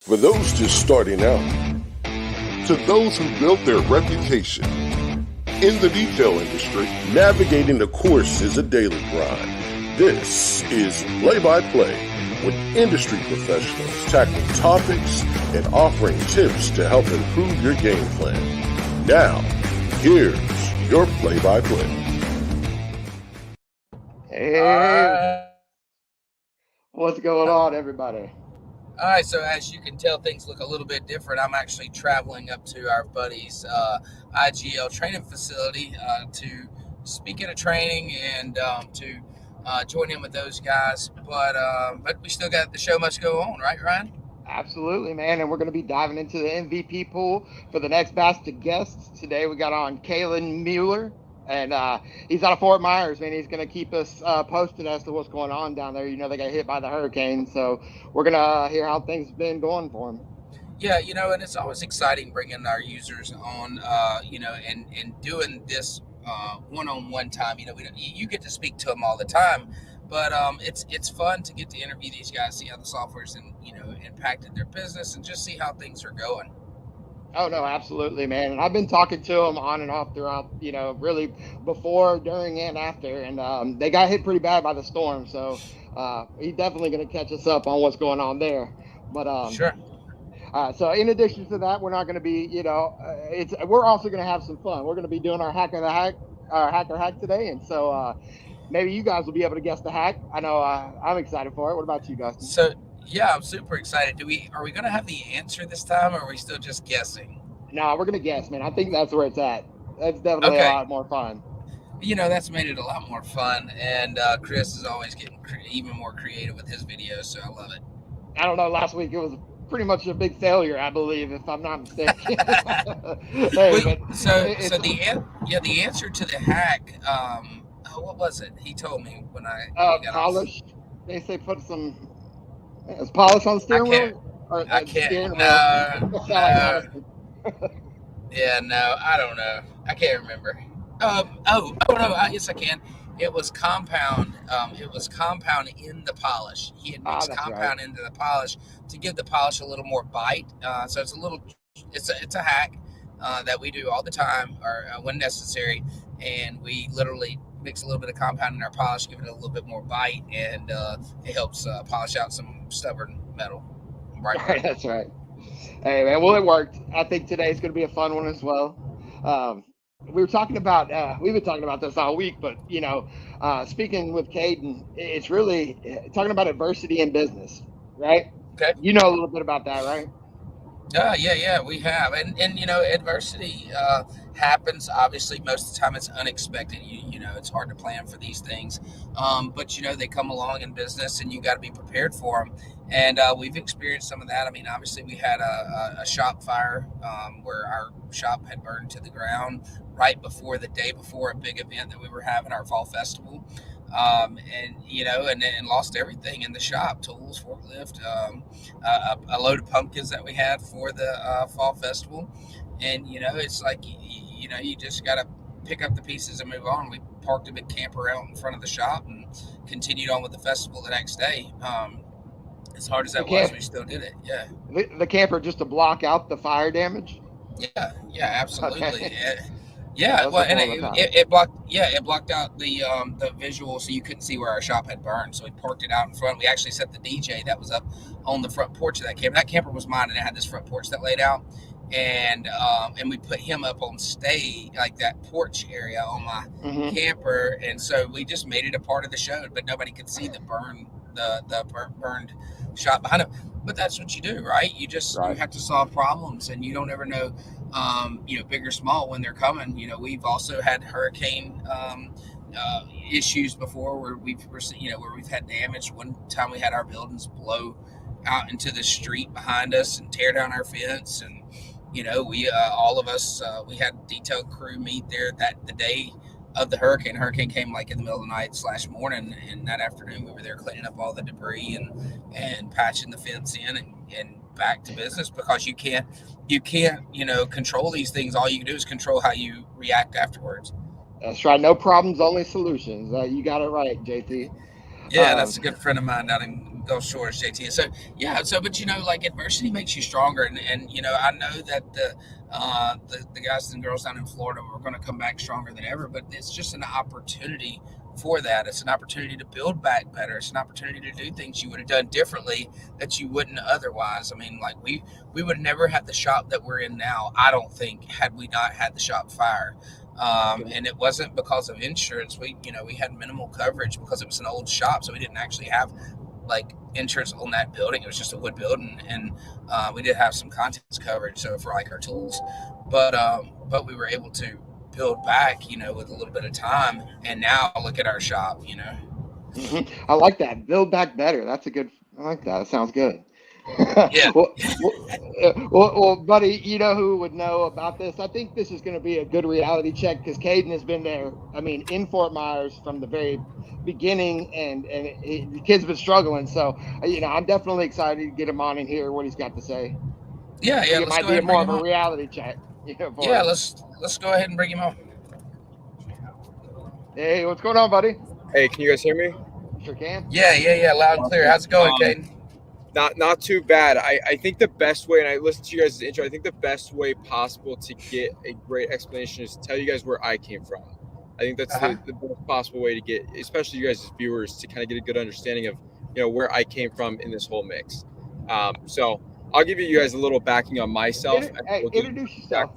For those just starting out, to those who built their reputation. In the detail industry, navigating the course is a daily grind. This is Play-by-Play with industry professionals tackling topics and offering tips to help improve your game plan. Now, here's your play-by-play. Hey, what's going on, everybody? All right, so as you can tell, things look a little bit different. I'm actually traveling up to our buddy's IGL training facility to speak at a training and to join in with those guys. But we still got the show must go on, right, Ryan? Absolutely, man. And we're going to be diving into the MVP pool for the next batch of guests. Today we got on Cayden Mueller, and he's out of Fort Myers, man. He's going to keep us posted as to what's going on down there. You know, they got hit by the hurricane, so we're going to hear how things have been going for him. Yeah, and it's always exciting bringing our users on, and doing this one-on-one time. You get to speak to them all the time, but it's fun to get to interview these guys, see how the software's impacted their business, and just see how things are going. Oh no, absolutely, man. And I've been talking to them on and off throughout, really before, during, and after. And they got hit pretty bad by the storm, so he's definitely going to catch us up on what's going on there. But Sure. So in addition to that, we're not going to be, we're also going to have some fun. We're going to be doing our hacker hack today, and so maybe you guys will be able to guess the hack. I know I'm excited for it. What about you guys? So yeah, I'm super excited. Are we going to have the answer this time, or are we still just guessing? No, we're going to guess, man. I think that's where it's at. That's definitely a lot more fun. That's made it a lot more fun, and Chris is always getting even more creative with his videos, so I love it. I don't know. Last week it was pretty much a big failure, I believe, if I'm not mistaken. The answer to the hack. What was it? He told me when I polish. They say put some polish on the steering wheel. I can't. Yeah, no, I don't know. I can't remember. No. Yes, I can. It was compound. It was compound in the polish. He had mixed compound into the polish to give the polish a little more bite. So it's a hack that we do all the time, or when necessary, and we literally mix a little bit of compound in our polish, give it a little bit more bite, and it helps polish out some stubborn metal. Right. That's right. Hey, man. Well, it worked. I think today's going to be a fun one as well. We've been talking about this all week, but speaking with Cayden, it's really talking about adversity in business, right? Okay. You know a little bit about that, right? Yeah, we have, and adversity happens. Obviously, most of the time it's unexpected. It's hard to plan for these things, but they come along in business, and you got to be prepared for them. And we've experienced some of that. I mean, obviously, we had a shop fire where our shop had burned to the ground right before the day before a big event that we were having, our fall festival. And lost everything in the shop, tools, forklift, a load of pumpkins that we had for the fall festival. And, it's like, you just got to pick up the pieces and move on. We parked a big camper out in front of the shop and continued on with the festival the next day. As hard as that was, we still did it. Yeah. The camper just to block out the fire damage? Yeah, absolutely. Okay. Yeah, well, and it blocked out the visual, so you couldn't see where our shop had burned. So we parked it out in front. We actually set the DJ that was up on the front porch of that camper. That camper was mine, and it had this front porch that laid out, and we put him up on stage, like that porch area on my camper, and so we just made it a part of the show, but nobody could see the burned shop behind him. But that's what you do, right? You have to solve problems, and you don't ever know, big or small, when they're coming. We've also had hurricane issues before where we've had damage. One time we had our buildings blow out into the street behind us and tear down our fence, and all of us we had detailed crew meet there the day of the hurricane. Hurricane came like in the middle of the night / morning, and that afternoon we were there cleaning up all the debris and patching the fence in and back to business, because you can't control these things. All you can do is control how you react afterwards. That's right. No problems, only solutions. You got it right, JT. Yeah, that's a good friend of mine down in those shorts, JT. So yeah, but like adversity makes you stronger, and I know that the guys and girls down in Florida are going to come back stronger than ever. But it's just an opportunity for that. It's an opportunity to build back better. It's an opportunity to do things you would have done differently that you wouldn't otherwise. I mean, like we would never have the shop that we're in now, I don't think, had we not had the shop fire. And it wasn't because of insurance. We had minimal coverage because it was an old shop, so we didn't actually have like insurance on that building. It was just a wood building, and we did have some contents coverage, so for like our tools, but we were able to build back, with a little bit of time. And now look at our shop. I like that. Build back better. That's a good. I like that. It sounds good. Yeah. well, buddy, you know who would know about this? I think this is going to be a good reality check because Cayden has been there. I mean, in Fort Myers from the very beginning, and the kid's been struggling. So, I'm definitely excited to get him on and hear what he's got to say. Yeah. It might be more of a reality check. Yeah, let's go ahead and bring him on. Hey, what's going on, buddy? Hey, can you guys hear me? Sure can. Yeah, loud and clear. How's it going, Cayden? Not too bad. I think the best way, and I listened to you guys' intro, I think the best way possible to get a great explanation is to tell you guys where I came from. I think that's the best possible way to get, especially you guys as viewers, to kind of get a good understanding of, where I came from in this whole mix. So I'll give you guys a little backing on myself. Introduce yourself.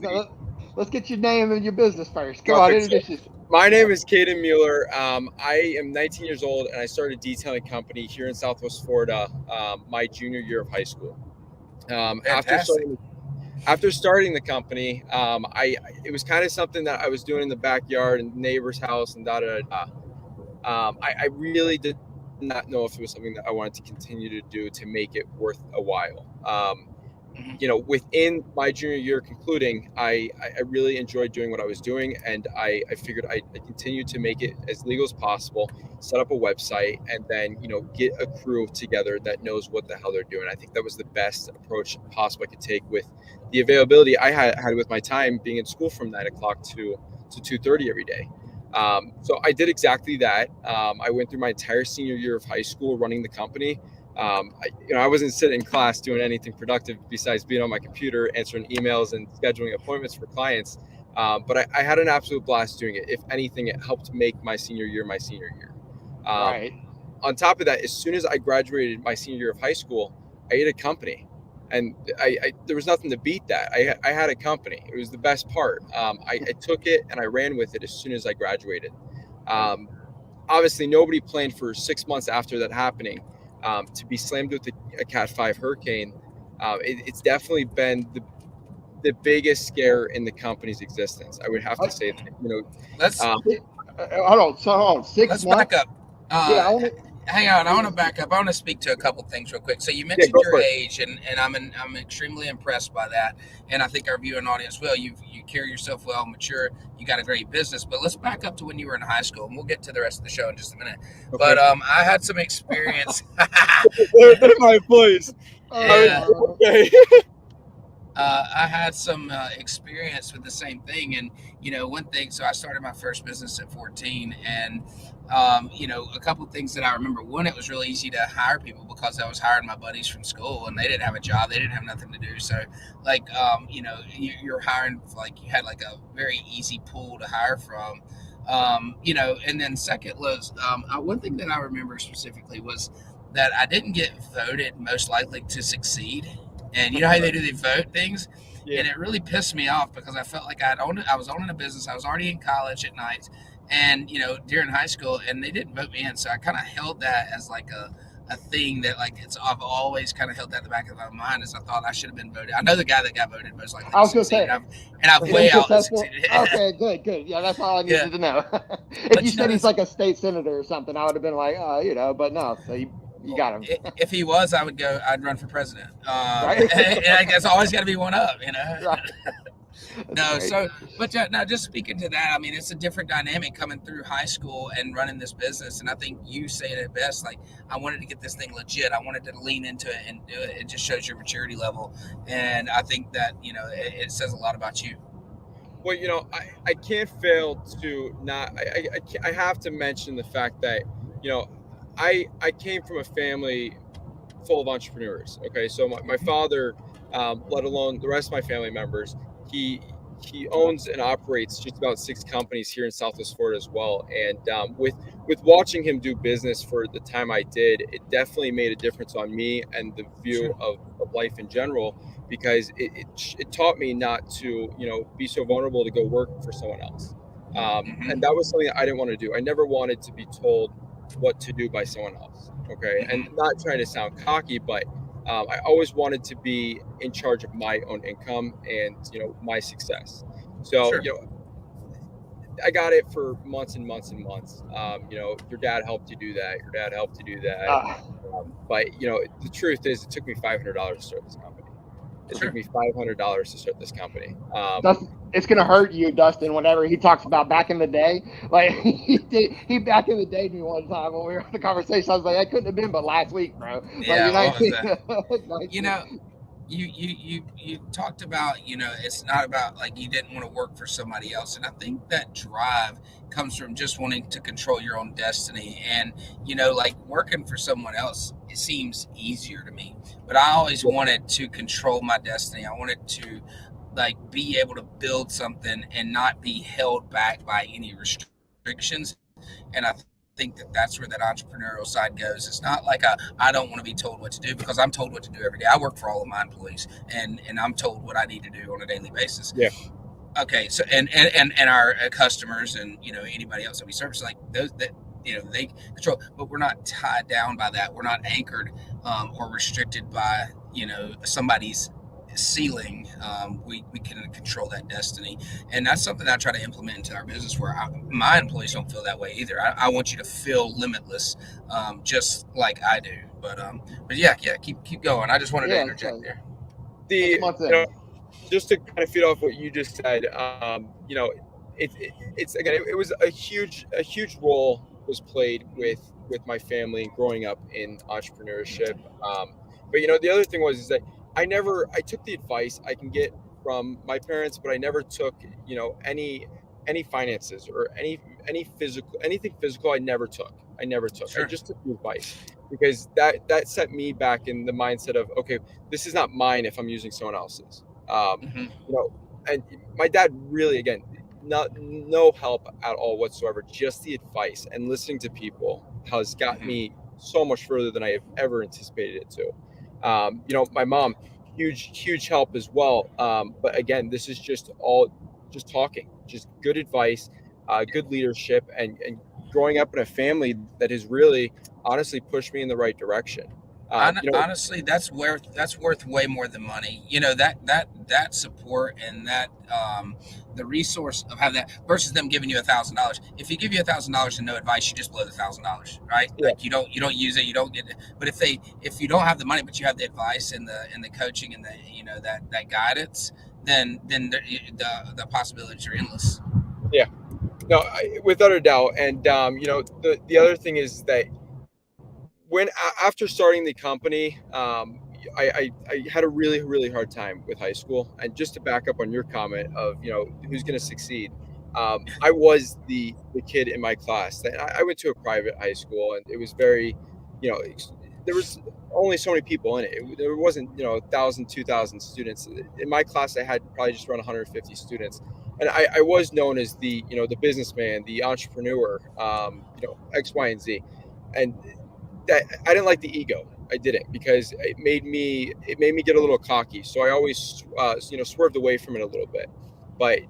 Let's get your name and your business first. Come on, introduce yourself. My name is Cayden Mueller. I am 19 years old, and I started a detailing company here in Southwest Florida my junior year of high school. After starting the company, it was kind of something that I was doing in the backyard and neighbor's house and I really did not know if it was something that I wanted to continue to do to make it worth a while. Within my junior year concluding, I really enjoyed doing what I was doing, and I figured I'd continue to make it as legal as possible, set up a website, and then, get a crew together that knows what the hell they're doing. I think that was the best approach possible I could take with the availability I had with my time being in school from 9 o'clock to 2:30 every day. So I did exactly that. I went through my entire senior year of high school running the company. I wasn't sitting in class doing anything productive besides being on my computer, answering emails and scheduling appointments for clients. But I had an absolute blast doing it. If anything, it helped make my senior year my senior year. Right. On top of that, as soon as I graduated my senior year of high school, I had a company, and there was nothing to beat that. I had a company. It was the best part. I took it and I ran with it as soon as I graduated. Obviously, nobody planned for 6 months after that happening to be slammed with a Cat 5 hurricane. It's definitely been the biggest scare in the company's existence. I would have to say that. Let's hold on. 6 months. Let's back up. Hang on, I want to back up. I want to speak to a couple things real quick. So you mentioned your age, and I'm extremely impressed by that. And I think our viewing audience will. You carry yourself well, mature. You got a great business. But let's back up to when you were in high school, and we'll get to the rest of the show in just a minute. Okay. But I had some experience. They're my employees. Yeah. Okay. I had some experience with the same thing, and one thing. So I started my first business at 14, and a couple of things that I remember. One, it was really easy to hire people because I was hiring my buddies from school, and they didn't have a job, they didn't have nothing to do. So, you're hiring, like, you had like a very easy pool to hire from. And then second was one thing that I remember specifically was that I didn't get voted most likely to succeed. And you know how they do the vote things? Yeah. And it really pissed me off because I felt like I was owning a business. I was already in college at night and, during high school, and they didn't vote me in. So I kind of held that as like a thing that I've always kind of held that in the back of my mind as I thought I should have been voted. I know the guy that got voted most likely. I was going to say. And I've way out succeeded. Okay, good. Yeah, that's all I needed to know. If you said he's like a state senator or something, I would have been like, but no. So you got him. If he was, I'd run for president. Right? And I guess always got to be one up, Right. No, so, but now just speaking to that, I mean, it's a different dynamic coming through high school and running this business. And I think you say it best, like, I wanted to get this thing legit. I wanted to lean into it and do it. It just shows your maturity level. And I think that, it says a lot about you. Well, I can't fail to I have to mention the fact that, I came from a family full of entrepreneurs. Okay, so my father, let alone the rest of my family members, he owns and operates just about 6 companies here in Southwest Florida as well. And with watching him do business for the time I did, it definitely made a difference on me and the view of life in general, because it taught me not to, be so vulnerable to go work for someone else. And that was something that I didn't want to do. I never wanted to be told what to do by someone else. Okay. And not trying to sound cocky, but I always wanted to be in charge of my own income and, my success. So, I got it for months and months and months. Your dad helped you do that. Your dad helped you do that. But, the truth is, it took me $500 to start this company. It took me $500 to start this company. It's gonna hurt you, Dustin, whenever he talks about back in the day. Like he back in the day to me one time when we were in the conversation. I was like, I couldn't have been but last week, bro. Yeah, like, you talked about, it's not about like you didn't want to work for somebody else, and I think that drive comes from just wanting to control your own destiny. And like working for someone else, it seems easier to me, but I always wanted to control my destiny. I wanted to like be able to build something and not be held back by any restrictions. And I think that that's where that entrepreneurial side goes. It's not like I don't want to be told what to do, because I'm told what to do every day. I work for all of my employees, and I'm told what I need to do on a daily basis. Yeah. Okay. So and our customers and anybody else that we service, like those that they control, but we're not tied down by that. We're not anchored or restricted by somebody's ceiling. We can control that destiny, and that's something I try to implement into our business, where my employees don't feel that way either. I want you to feel limitless, just like I do. But yeah, keep going. I just wanted to interject there. Just to kind of feed off what you just said, it's again, it was a huge role was played with my family growing up in entrepreneurship. But the other thing is that I took the advice I can get from my parents, but I never took, any finances or anything physical. I never took. Sure. I just took the advice, because that set me back in the mindset of, okay, this is not mine if I'm using someone else's. And my dad really, again, no help at all whatsoever, just the advice and listening to people has got me so much further than I have ever anticipated it to. My mom, huge help as well. But again, this is just talking, just good advice, good leadership, and growing up in a family that has really honestly pushed me in the right direction. Honestly, that's worth way more than money. That support and that the resource of having that versus them giving you $1,000. If you give you $1,000 and no advice, you just blow the $1,000, right? Yeah. Like you don't use it, you don't get it. But if you don't have the money, but you have the advice and the coaching and the that guidance, then the possibilities are endless. Yeah, no, without a doubt. And the other thing is that after starting the company, I had a really, really hard time with high school. And just to back up on your comment of, who's going to succeed, I was the kid in my class. I went to a private high school, and it was very, there was only so many people in it. There wasn't, 1,000, 2,000 students. In my class, I had probably just around 150 students. And I was known as the businessman, the entrepreneur, X, Y, and Z. And that I didn't like the ego. I didn't, because it made me get a little cocky. So I always, swerved away from it a little bit. But,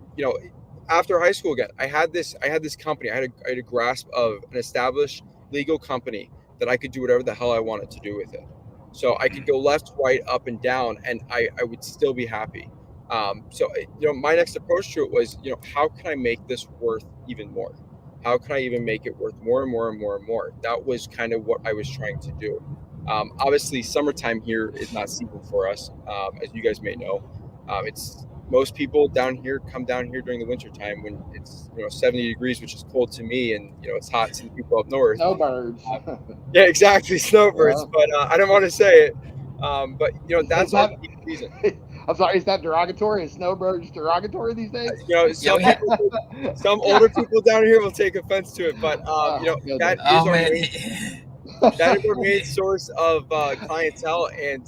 after high school, again, I had this company. I had a grasp of an established legal company that I could do whatever the hell I wanted to do with it. So I could go left, right, up, and down, and I would still be happy. So, my next approach to it was, how can I make this worth even more? How can I even make it worth more and more and more and more? That was kind of what I was trying to do. Obviously, summertime here is not season for us, as you guys may know. It's most people down here come down here during the winter time when it's 70 degrees, which is cold to me, and it's hot to the people up north. Snowbirds. Yeah, exactly, snowbirds. Yeah. But I don't want to say it. But that's our peak season. I'm sorry, is that derogatory? Is snowbirds derogatory these days? Some older people down here will take offense to it, but that is our main. That is our main source of clientele. And,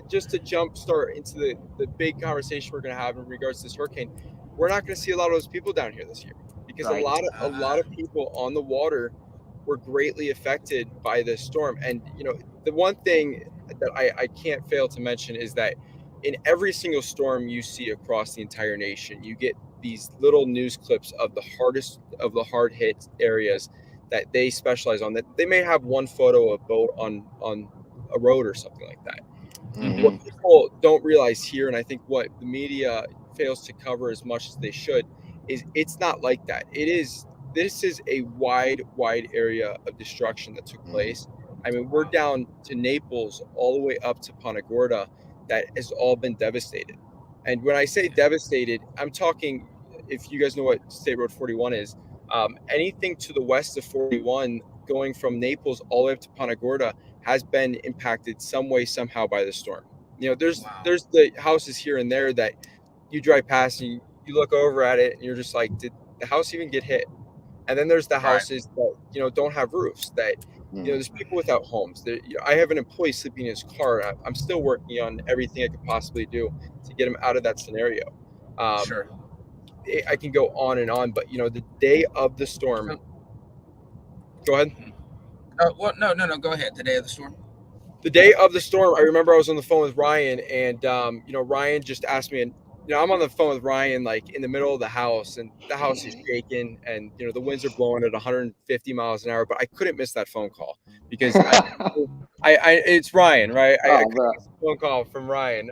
just to jump start into the big conversation we're going to have in regards to this hurricane, we're not going to see a lot of those people down here this year because Right. a lot of people on the water were greatly affected by this storm. And the one thing that I can't fail to mention is that in every single storm you see across the entire nation, you get these little news clips of the hardest of the hard hit areas that they specialize on. That they may have one photo of a boat on a road or something like that. Mhm. What people don't realize here, and I think what the media fails to cover as much as they should, is it's not like that. This is a wide area of destruction that took place. I mean, we're down to Naples all the way up to Punta Gorda that has all been devastated. And when I say devastated, I'm talking, if you guys know what State Road 41 is, anything to the west of 41 going from Naples all the way up to Punta Gorda has been impacted some way, somehow by the storm. There's the houses here and there that you drive past and you look over at it and you're just like, did the house even get hit? And then there's the houses that don't have roofs. That there's people without homes. I have an employee sleeping in his car. I'm still working on everything I could possibly do to get him out of that scenario. Sure. I can go on and on, but the day of the storm. Go ahead. Well, no. Go ahead. The day of the storm. The day of the storm, I remember I was on the phone with Ryan, and Ryan just asked me, and I'm on the phone with Ryan like in the middle of the house, and the house is shaking, and the winds are blowing at 150 miles an hour, but I couldn't miss that phone call because it's Ryan, right? I couldn't miss a phone call from Ryan.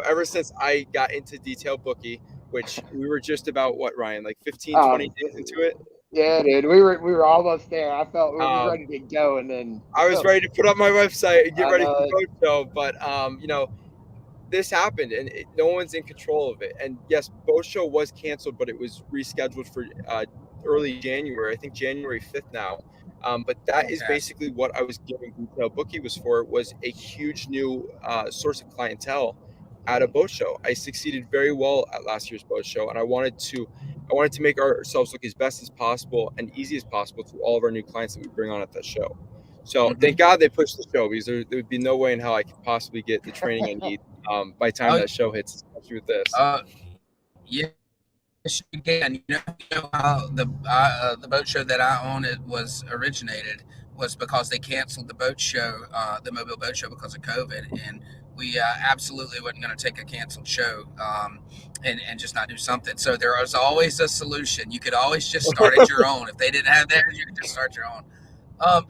Ever since I got into detail bookie, which we were just about Ryan, like 15, 20 days into it. Yeah, dude, we were almost there. I felt we were ready to go, and then I was ready to put up my website and get ready for the boat show. But this happened, and no one's in control of it. And yes, boat show was canceled, but it was rescheduled for early January. I think January 5th now. But that is basically what I was giving Detail Bookie was a huge new source of clientele at a boat show. I succeeded very well at last year's boat show, and I wanted to make ourselves look as best as possible and easy as possible to all of our new clients that we bring on at that show. So thank God they pushed the show, because there would be no way in hell I could possibly get the training I need by the time that show hits, especially with this. Yeah. Again, how the boat show that I own was originated was because they canceled the boat show, the Mobile Boat Show, because of COVID, and we absolutely wasn't going to take a canceled show and just not do something. So there was always a solution. You could always just start at your own. If they didn't have theirs, you could just start your own.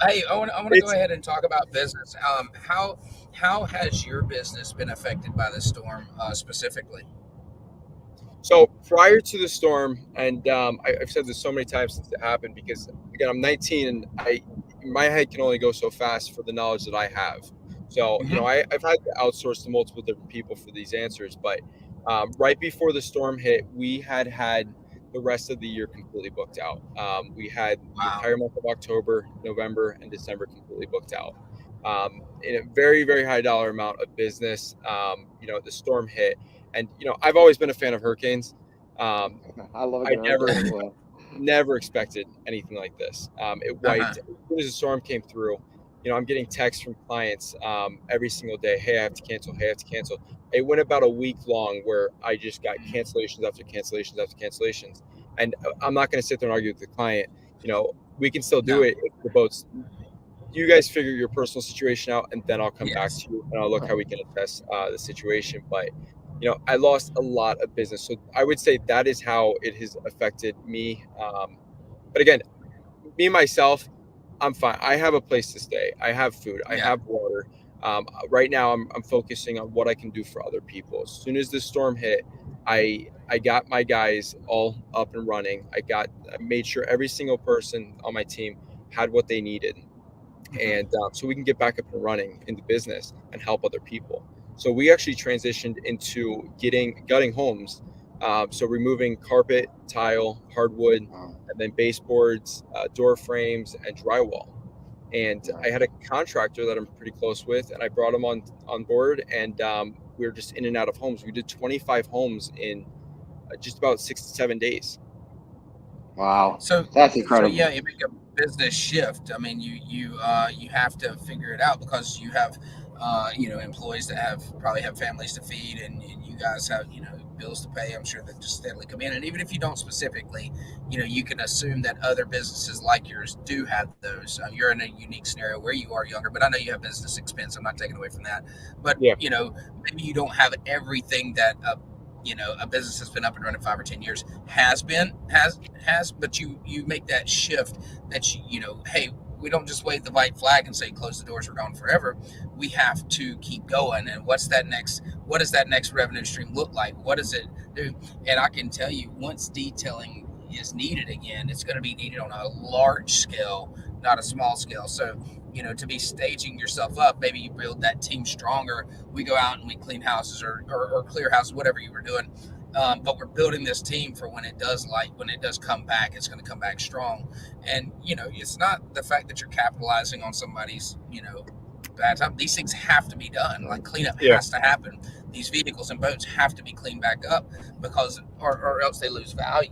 Hey, I want to go ahead and talk about business. How has your business been affected by the storm specifically? So prior to the storm, and I've said this so many times since it happened, because again, I'm 19 and my head can only go so fast for the knowledge that I have. So, I've had to outsource to multiple different people for these answers, but right before the storm hit, we had the rest of the year completely booked out. We had the entire month of October, November, and December completely booked out. In a very, very high dollar amount of business. The storm hit. And, I've always been a fan of hurricanes. I love it. I never expected anything like this. It wiped. As soon as the storm came through, I'm getting texts from clients every single day. Hey, I have to cancel. Hey, I have to cancel. It went about a week long where I just got cancellations after cancellations after cancellations. And I'm not going to sit there and argue with the client. We can still do it if the boats. You guys figure your personal situation out, and then I'll come back to you and I'll look how we can address the situation. But I lost a lot of business. So I would say that is how it has affected me. But again, me, myself, I'm fine. I have a place to stay. I have food. I have water. Right now, I'm focusing on what I can do for other people. As soon as the storm hit, I got my guys all up and running. I made sure every single person on my team had what they needed. And so we can get back up and running in the business and help other people. So we actually transitioned into gutting homes. So removing carpet, tile, hardwood, and then baseboards, door frames, and drywall. And I had a contractor that I'm pretty close with, and I brought him on board, and we were just in and out of homes. We did 25 homes in just about 6 to 7 days. Wow. So that's incredible. So business shift. I mean, you have to figure it out because you have employees that probably have families to feed, and you guys have bills to pay. I'm sure that just steadily come in, and even if you don't specifically, you can assume that other businesses like yours do have those. You're in a unique scenario where you are younger, but I know you have business expense. I'm not taking away from that, but Yeah. Maybe you don't have everything that a business that's been up and running 5 or 10 years has, but you make that shift that hey, we don't just wave the white flag and say close the doors, we're gone forever. We have to keep going. And what does that next revenue stream look like? What does it do? And I can tell you, once detailing is needed again, it's going to be needed on a large scale, not a small scale. So to be staging yourself up, maybe you build that team stronger. We go out and we clean houses or clear houses, whatever you were doing. But we're building this team for when it does come back, it's going to come back strong. And, it's not the fact that you're capitalizing on somebody's, bad time. These things have to be done. Like cleanup has to happen. These vehicles and boats have to be cleaned back up because, or else they lose value.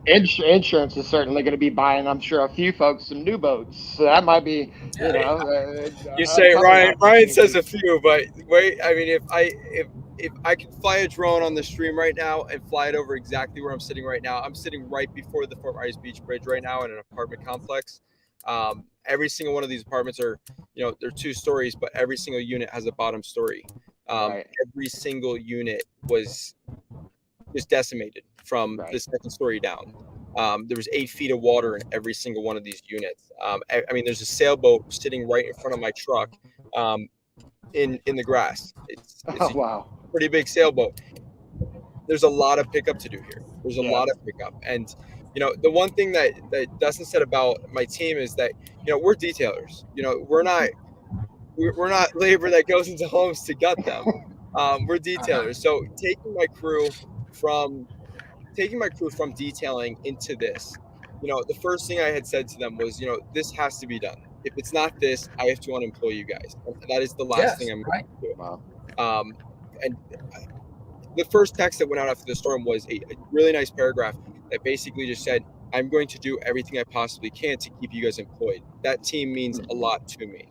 Insurance is certainly going to be buying, I'm sure, a few folks some new boats. So that might be, you say Ryan says a few, but wait, I mean, if I could fly a drone on the stream right now and fly it over exactly where I'm sitting right now, I'm sitting right before the Fort Myers Beach Bridge right now in an apartment complex. Every single one of these apartments are, they're 2 stories, but every single unit has a bottom story. Every single unit was just decimated from the second story down. There was 8 feet of water in every single one of these units. I mean, there's a sailboat sitting right in front of my truck in the grass. It's wow. Pretty big sailboat. There's a lot of pickup to do here. There's a lot of pickup. And, the one thing that Dustin said about my team is that, we're detailers. We're not labor that goes into homes to gut them. We're detailers. So taking my crew from detailing into this, the first thing I had said to them was, this has to be done. If it's not this, I have to unemploy you guys. And that is the last thing I'm going to do. Wow. And the first text that went out after the storm was a really nice paragraph that basically just said, I'm going to do everything I possibly can to keep you guys employed. That team means a lot to me.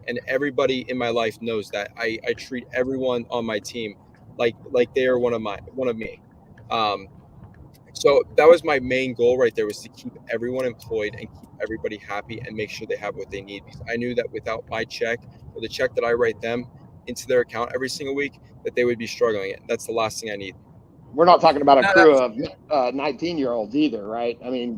And everybody in my life knows that. I treat everyone on my team like they are one of me. So that was my main goal right there, was to keep everyone employed and keep everybody happy and make sure they have what they need. Because I knew that without my check, or the check that I write them into their account every single week, that they would be struggling. That's the last thing I need. We're not talking about a crew of 19-year-olds either, right? I mean,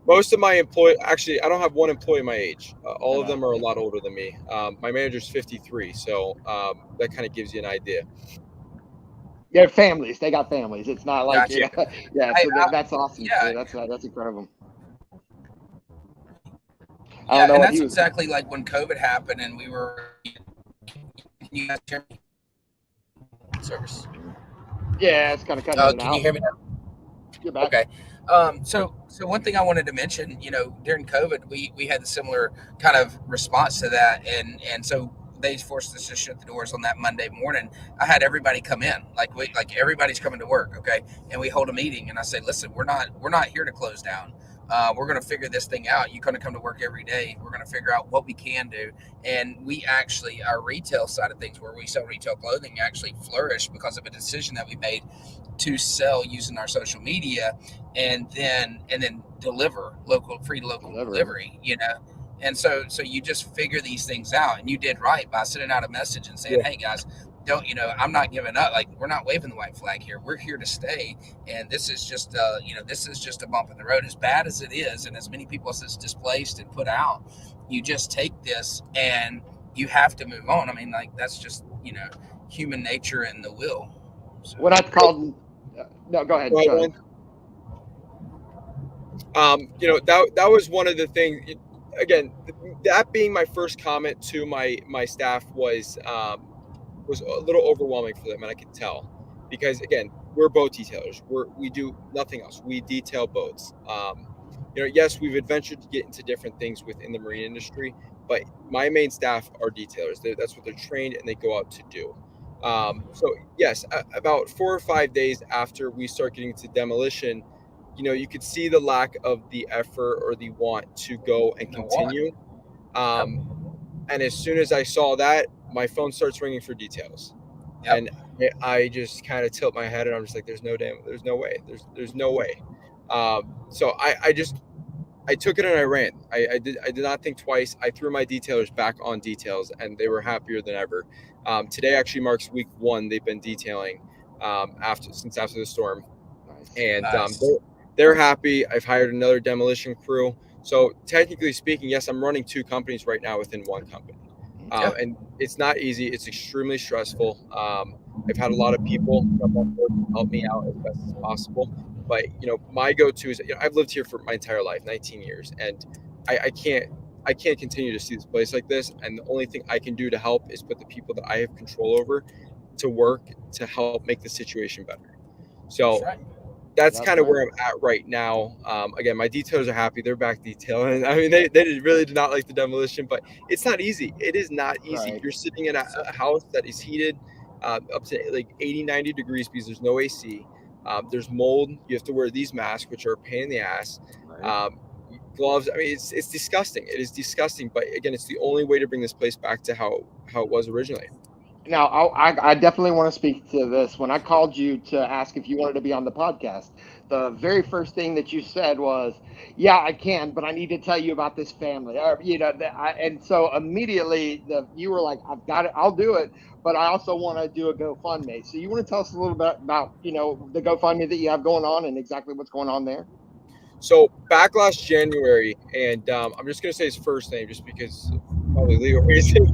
most of my employees, actually, I don't have one employee my age. All of them are a lot older than me. My manager's 53, so that kind of gives you an idea. Yeah, families. They got families. It's not like so that's awesome. Yeah, that's incredible. Yeah, and that's exactly like when COVID happened, and we were. You guys hear me? Service. Yeah, it's kind of cutting out. Can you hear me now? You're back. Okay. So one thing I wanted to mention, during COVID, we had a similar kind of response to that, and so they forced us to shut the doors on that Monday morning. I had everybody come in, like everybody's coming to work, okay? And we hold a meeting, and I say, listen, we're not here to close down. We're going to figure this thing out. You're going to come to work every day. We're going to figure out what we can do. And we actually, our retail side of things, where we sell retail clothing, actually flourished because of a decision that we made to sell using our social media, and then deliver free local delivery, And so you just figure these things out, and you did right by sending out a message and saying, hey guys, don't, I'm not giving up. Like, we're not waving the white flag here. We're here to stay. And this is just, this is just a bump in the road, as bad as it is. And as many people as it's displaced and put out, you just take this and you have to move on. I mean, like, that's just, human nature and the will. So, what I called, no, go ahead. That was one of the things, again, that being my first comment to my staff was a little overwhelming for them, and I could tell, because again, we're boat detailers. We do nothing else. We detail boats. Yes, we've adventured to get into different things within the marine industry, but my main staff are detailers. That's what they're trained and they go out to do. So yes, about 4 or 5 days after we start getting to demolition, you could see the lack of the effort or the want to go and continue. And as soon as I saw that, my phone starts ringing for details. Yep. And I just kind of tilt my head, and I'm just like, there's no way. There's no way. So I took it and I ran. I did not think twice. I threw my detailers back on details, and they were happier than ever. Today actually marks week 1. They've been detailing since after the storm. Nice. And they're happy. I've hired another demolition crew. So technically speaking, yes, I'm running 2 companies right now within one company. And it's not easy. It's extremely stressful. I've had a lot of people jump on board to help me out as best as possible. But, my go-to is, I've lived here for my entire life, 19 years, and I can't continue to see this place like this. And the only thing I can do to help is put the people that I have control over to work to help make the situation better. So that's kind of where I'm at right now. Again, my detailers are happy. They're back detailing. I mean, they really did not like the demolition, but it's not easy. It is not easy. Right. You're sitting in a house that is heated up to like 80, 90 degrees because there's no AC. There's mold. You have to wear these masks, which are a pain in the ass. Right. Gloves. I mean, it's disgusting. It is disgusting. But again, it's the only way to bring this place back to how it was originally. Now, I definitely want to speak to this. When I called you to ask if you wanted to be on the podcast, the very first thing that you said was, "Yeah, I can, but I need to tell you about this family." And so immediately you were like, "I've got it. I'll do it." But I also want to do a GoFundMe. So you want to tell us a little bit about the GoFundMe that you have going on and exactly what's going on there? So back last January, and I'm just going to say his first name just because probably legal reasons.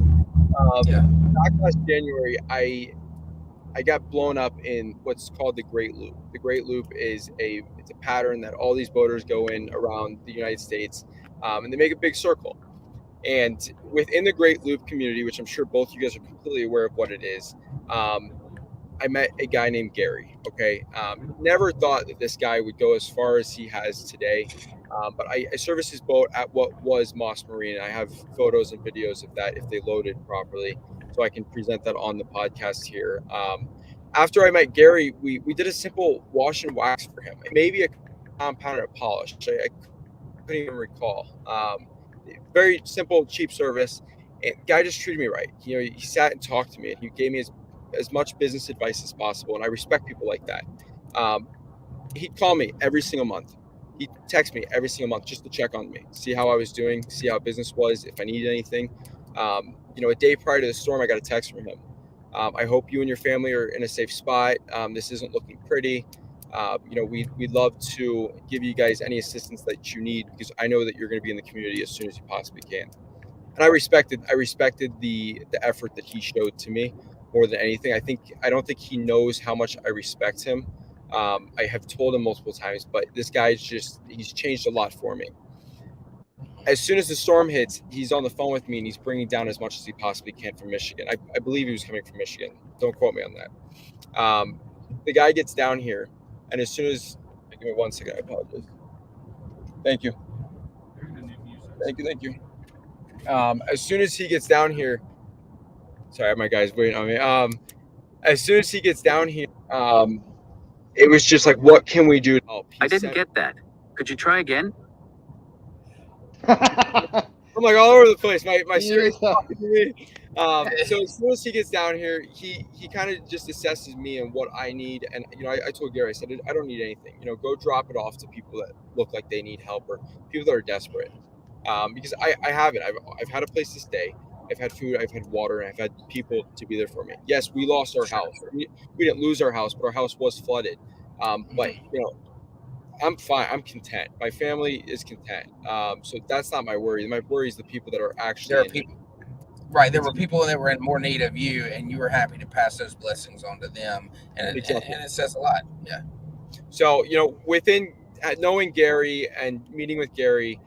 Back last January, I got blown up in what's called the Great Loop. The Great Loop is it's a pattern that all these boaters go in around the United States, and they make a big circle. And within the Great Loop community, which I'm sure both of you guys are completely aware of what it is, I met a guy named Gary. Okay, never thought that this guy would go as far as he has today. But I serviced his boat at what was Moss Marine. I have photos and videos of that if they loaded properly, so I can present that on the podcast here. After I met Gary, we did a simple wash and wax for him, maybe a compound and a polish. I couldn't even recall. Very simple, cheap service. And guy just treated me right. He sat and talked to me, and he gave me as much business advice as possible. And I respect people like that. He'd call me every single month. He'd text me every single month just to check on me, see how I was doing, see how business was, if I needed anything. A day prior to the storm, I got a text from him. I hope you and your family are in a safe spot. This isn't looking pretty. We'd love to give you guys any assistance that you need because I know that you're going to be in the community as soon as you possibly can. And I respected the effort that he showed to me more than anything. I don't think he knows how much I respect him. I have told him multiple times, but this guy's he's changed a lot for me. As soon as the storm hits, he's on the phone with me and he's bringing down as much as he possibly can from Michigan. I believe he was coming from Michigan. Don't quote me on that. The guy gets down here, and as soon as, give me 1 second, I apologize. Thank you. Thank you. As soon as he gets down here, sorry, my guy's waiting on me. As soon as he gets down here, it was just like, what can we do to help? I didn't get that. Could you try again? I'm like all over the place. My Siri's talking to me. So as soon as he gets down here, he kind of just assesses me and what I need. And I told Gary, I said, I don't need anything. Go drop it off to people that look like they need help or people that are desperate. Because I haven't. I've had a place to stay. I've had food. I've had water, and I've had people to be there for me. Yes, we lost our house. We didn't lose our house, but our house was flooded. But I'm fine. I'm content. My family is content. So that's not my worry. My worry is the people that are actually. There are people, right? There were people that were in more need of you, and you were happy to pass those blessings on to them, and it says a lot. Yeah. So within knowing Gary and meeting with Gary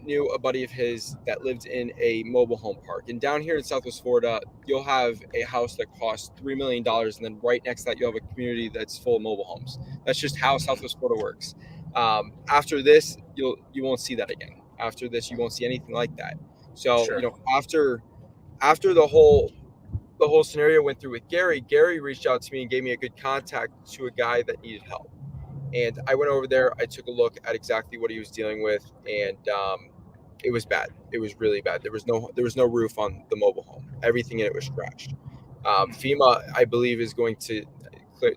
knew a buddy of his that lived in a mobile home park. And down here in Southwest Florida, you'll have a house that costs $3 million. And then right next to that, you'll have a community that's full of mobile homes. That's just how Southwest Florida works. After this, you won't see that again. After this, you won't see anything like that. So, after the whole scenario went through with Gary reached out to me and gave me a good contact to a guy that needed help. And I went over there. I took a look at exactly what he was dealing with, and it was bad. It was really bad. There was no roof on the mobile home. Everything in it was trashed. FEMA, I believe, is going to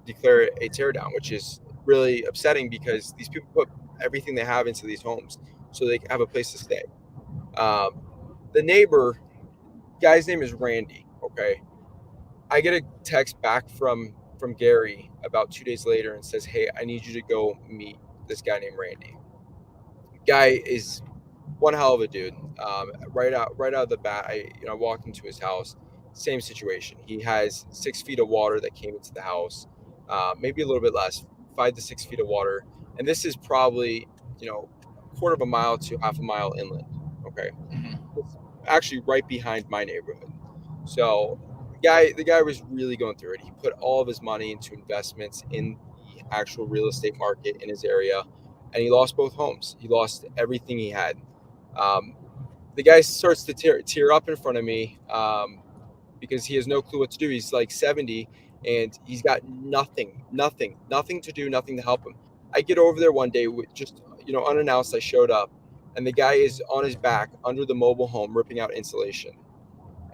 declare it a tear down, which is really upsetting because these people put everything they have into these homes so they can have a place to stay. The neighbor, guy's name is Randy. Okay, I get a text back from Gary about 2 days later and says, "Hey, I need you to go meet this guy named Randy." Guy is one hell of a dude. Right out of the bat, I walked into his house. Same situation. He has 6 feet of water that came into the house, maybe a little bit less, 5 to 6 feet of water, and this is probably a quarter of a mile to half a mile inland. Okay, it's actually right behind my neighborhood. So the guy was really going through it. He put all of his money into investments in the actual real estate market in his area, and he lost both homes. He lost everything he had. The guy starts to tear up in front of me because he has no clue what to do. He's like 70 and he's got nothing to do, nothing to help him. I get over there one day with just, unannounced. I showed up and the guy is on his back under the mobile home ripping out insulation.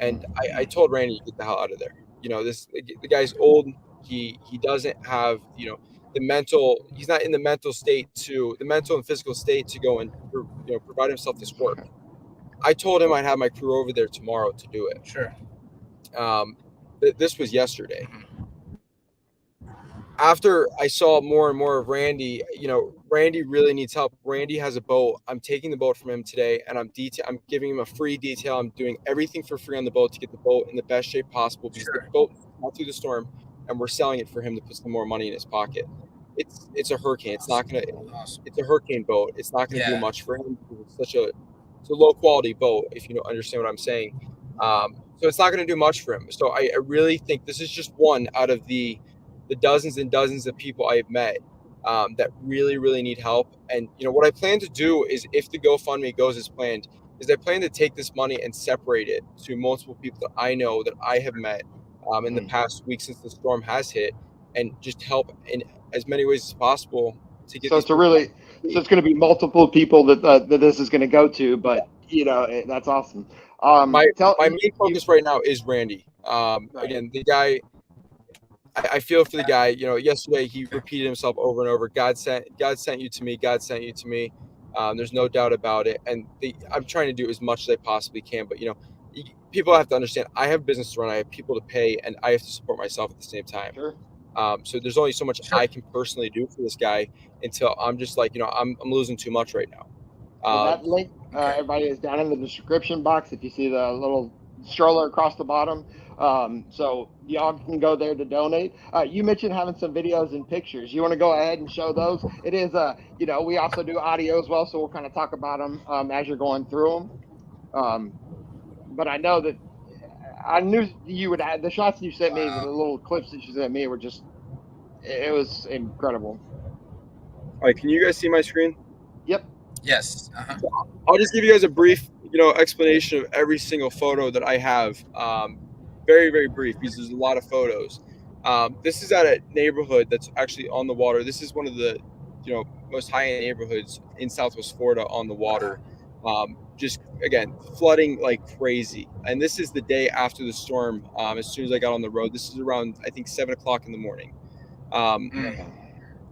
And I told Randy to get the hell out of there. The guy's old. He doesn't have, he's not in the mental and physical state to go and, provide himself this work. I told him I'd have my crew over there tomorrow to do it. Sure. This was yesterday. After I saw more and more of Randy, Randy really needs help. Randy has a boat. I'm taking the boat from him today, and I'm giving him a free detail. I'm doing everything for free on the boat to get the boat in the best shape possible because the boat went through the storm, and we're selling it for him to put some more money in his pocket. It's a hurricane. It's not gonna. It's a hurricane boat. It's not gonna do much for him because it's a low quality boat. If you don't understand what I'm saying, so it's not gonna do much for him. So I really think this is just one out of the dozens and dozens of people I've met that really need help. And what I plan to do is, if the GoFundMe goes as planned, is I plan to take this money and separate it to multiple people that I know that I have met in the past week since the storm has hit, and just help in as many ways as possible to get. So it's going to be multiple people that this is going to go to, but that's awesome. My main focus right now is Randy. Right. Again, the guy. I feel for the guy. Yesterday he repeated himself over and over. God sent you to me. God sent you to me. There's no doubt about it. And I'm trying to do as much as I possibly can. But people have to understand. I have business to run. I have people to pay, and I have to support myself at the same time. Sure. So there's only so much I can personally do for this guy until I'm just like, I'm losing too much right now. So that link, everybody, is down in the description box. If you see the little stroller across the bottom. So y'all can go there to donate. You mentioned having some videos and pictures. You want to go ahead and show those? It is, we also do audio as well, so we'll kind of talk about them as you're going through them. But I know that I knew you would add the shots you sent me, the little clips that you sent me were just, it was incredible. All right, can you guys see my screen? Yep. Yes. So I'll just give you guys a brief, explanation of every single photo that I have. Very, very brief because there's a lot of photos. This is at a neighborhood that's actually on the water. This is one of the, most high-end neighborhoods in Southwest Florida on the water. Just again, flooding like crazy. And this is the day after the storm. As soon as I got on the road, this is around, I think, 7:00 in the morning.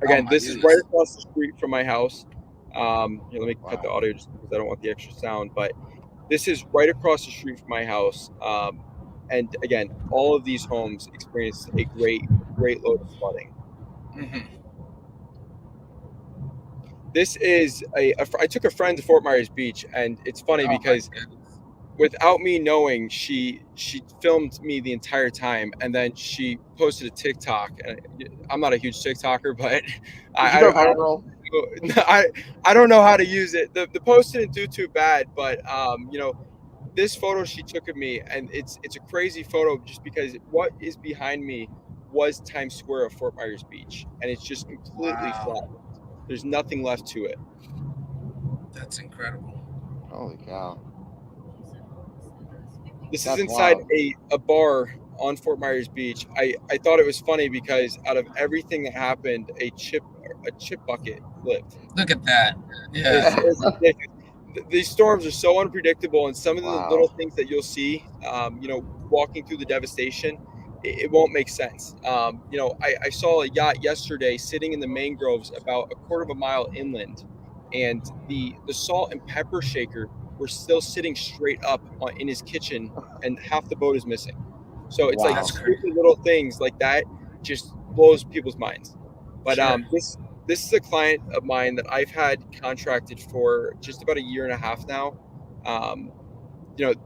Again, this is right across the street from my house. Let me cut the audio just because I don't want the extra sound, but this is right across the street from my house. And again, all of these homes experienced a great load of flooding. This is I took a friend to Fort Myers Beach, and it's funny because without me knowing, she filmed me the entire time, and then she posted a TikTok. And I'm not a huge TikToker, but I don't know how to use it. The post didn't do too bad, but this photo she took of me, and it's a crazy photo just because what is behind me was Times Square of Fort Myers Beach, and it's just completely flat. There's nothing left to it. That's incredible. Holy cow. This is inside a bar on Fort Myers Beach. I thought it was funny because out of everything that happened, a chip a chip bucket lived. Look at that. Yeah. It's ridiculous. These storms are so unpredictable, and some of the little things that you'll see, walking through the devastation, it won't make sense. I saw a yacht yesterday sitting in the mangroves about a quarter of a mile inland, and the salt and pepper shaker were still sitting straight up in his kitchen, and half the boat is missing. So it's like stupid little things like that just blows people's minds. But this is a client of mine that I've had contracted for just about a year and a half now.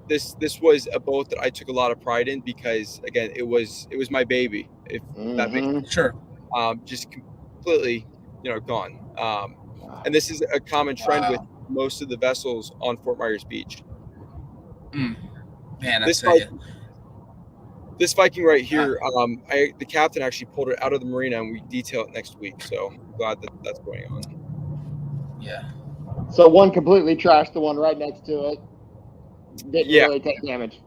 This was a boat that I took a lot of pride in because, again, it was my baby. If that makes sense. Sure. Just completely, gone. And this is a common trend with most of the vessels on Fort Myers Beach. Man, this Viking right here, the captain actually pulled it out of the marina, and we detail it next week. So I'm glad that that's going on. Yeah. So one completely trashed, the one right next to it didn't really take damage.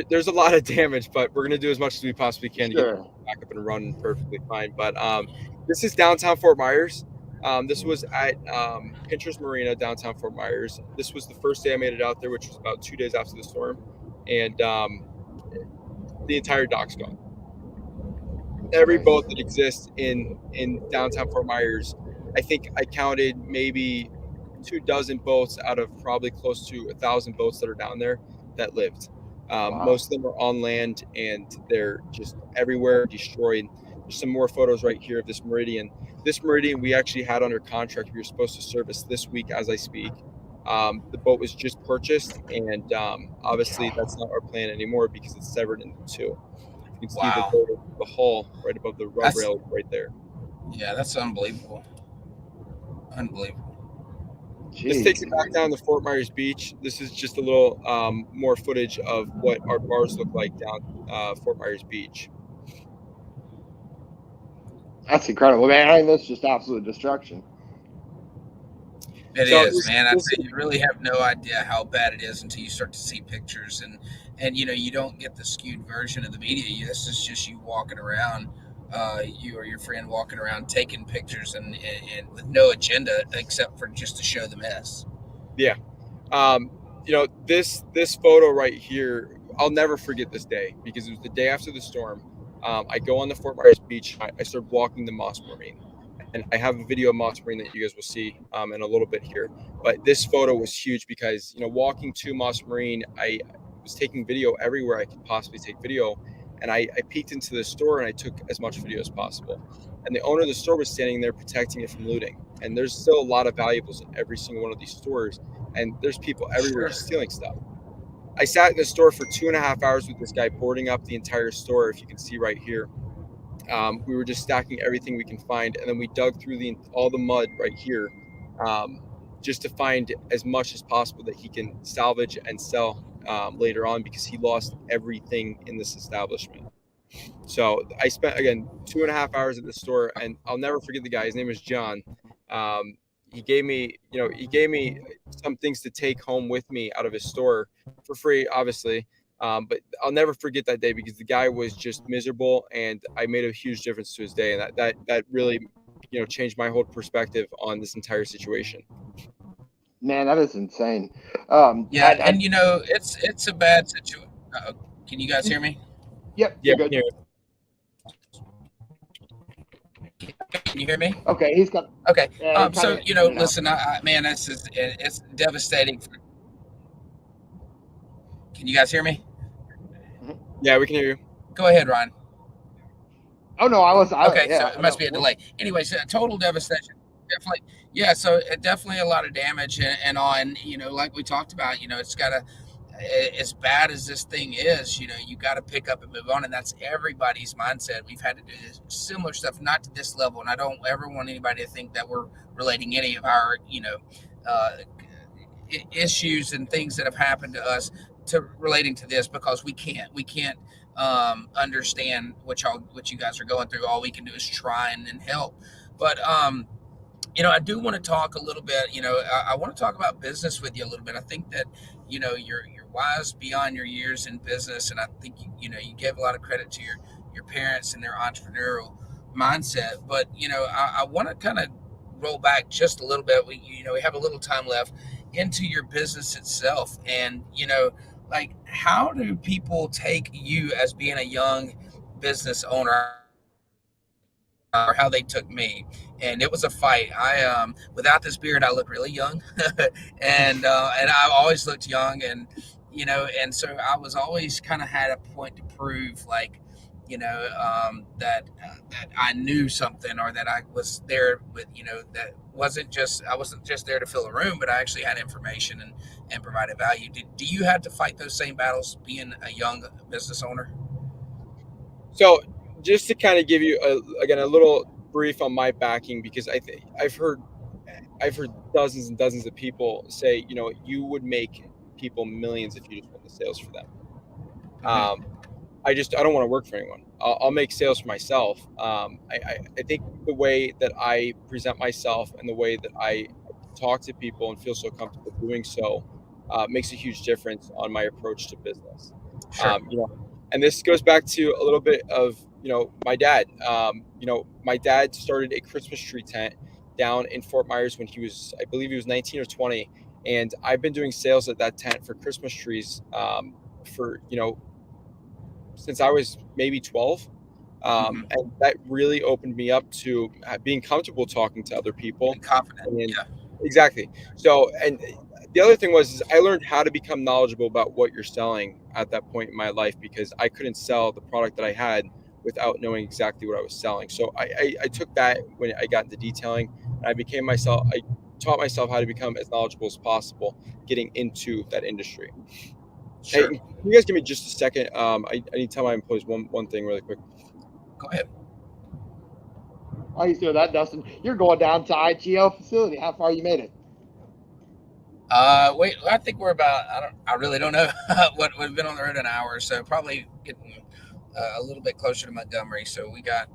There's a lot of damage, but we're gonna do as much as we possibly can to get it back up and running perfectly fine. But this is downtown Fort Myers. This was at Pinterest Marina, downtown Fort Myers. This was the first day I made it out there, which was about 2 days after the storm, and the entire dock's gone. Every boat that exists in downtown Fort Myers, I think I counted maybe 24 boats out of probably close to 1,000 boats that are down there that lived. Most of them are on land, and they're just everywhere destroyed. There's some more photos right here of this Meridian. This Meridian we actually had under contract. We were supposed to service this week as I speak. The boat was just purchased, and obviously that's not our plan anymore because it's severed into two. You can see the hull right above the rub rail right there. Yeah, that's unbelievable. Unbelievable. Jeez. This takes it back down to Fort Myers Beach. This is just a little more footage of what our bars look like down Fort Myers Beach. That's incredible, man. I mean, that's just absolute destruction. It is, man. I say you really have no idea how bad it is until you start to see pictures, and you don't get the skewed version of the media. This is just you walking around, you or your friend walking around taking pictures and with no agenda except for just to show the mess. Yeah. This photo right here, I'll never forget this day because it was the day after the storm. I go on the Fort Myers Beach. I start walking the Moss Marine. And I have a video of Moss Marine that you guys will see in a little bit here. But this photo was huge because, walking to Moss Marine, I was taking video everywhere I could possibly take video. And I peeked into the store and I took as much video as possible. And the owner of the store was standing there protecting it from looting. And there's still a lot of valuables in every single one of these stores. And there's people everywhere stealing stuff. I sat in the store for 2.5 hours with this guy boarding up the entire store, if you can see right here. We were just stacking everything we can find, and then we dug through all the mud right here just to find as much as possible that he can salvage and sell later on because he lost everything in this establishment. So I spent, again, 2.5 hours at the store, and I'll never forget the guy. His name is John. He gave me some things to take home with me out of his store for free, obviously. But I'll never forget that day because the guy was just miserable, and I made a huge difference to his day, and that really, changed my whole perspective on this entire situation. Man, that is insane. It's a bad situation. Can you guys hear me? Yep. Yeah. Good. Can you hear me? Okay, he's got. Okay. Listen, it's devastating. Can you guys hear me? Yeah, we can hear you. Go ahead, Ron. Oh no, I was. Okay, so it must be a delay. Anyways, total devastation. Definitely. Yeah, so definitely a lot of damage, and like we talked about, it's got to, as bad as this thing is, you got to pick up and move on, and that's everybody's mindset. We've had to do similar stuff, not to this level, and I don't ever want anybody to think that we're relating any of our, issues and things that have happened to us to relating to this, because we can't understand what you guys are going through. All we can do is try and help. But I do want to talk a little bit. I want to talk about business with you a little bit. I think that you're wise beyond your years in business, and I think you give a lot of credit to your parents and their entrepreneurial mindset. But I want to kind of roll back just a little bit. We have a little time left into your business itself, and like, how do people take you as being a young business owner, or how they took me? And it was a fight. I without this beard, I look really young, and I always looked young, and so I was always kind of had a point to prove, like, that I knew something, or that I was there with, that I wasn't just there to fill a room, but I actually had information and provided value. Do you have to fight those same battles being a young business owner? So just to kind of give you again a little brief on my backing, because I've heard dozens and dozens of people say, you would make people millions if you just went the sales for them. I don't want to work for anyone. I'll make sales for myself. I think the way that I present myself and the way that I talk to people and feel so comfortable doing so makes a huge difference on my approach to business. Sure. And this goes back to a little bit of, my dad. My dad started a Christmas tree tent down in Fort Myers when I believe he was 19 or 20. And I've been doing sales at that tent for Christmas trees for, since I was maybe 12. And that really opened me up to being comfortable talking to other people. And confident. Yeah. Exactly. So, and the other thing is I learned how to become knowledgeable about what you're selling at that point in my life, because I couldn't sell the product that I had without knowing exactly what I was selling. So I took that when I got into detailing, and I taught myself how to become as knowledgeable as possible getting into that industry. Sure. Hey, can you guys give me just a second? I need to tell my employees one thing really quick. Go ahead. How you doing that, Dustin? You're going down to IGL facility. How far you made it? Wait, I think we're about, I really don't know what we've been on the road an hour or so, probably getting a little bit closer to Montgomery. So we got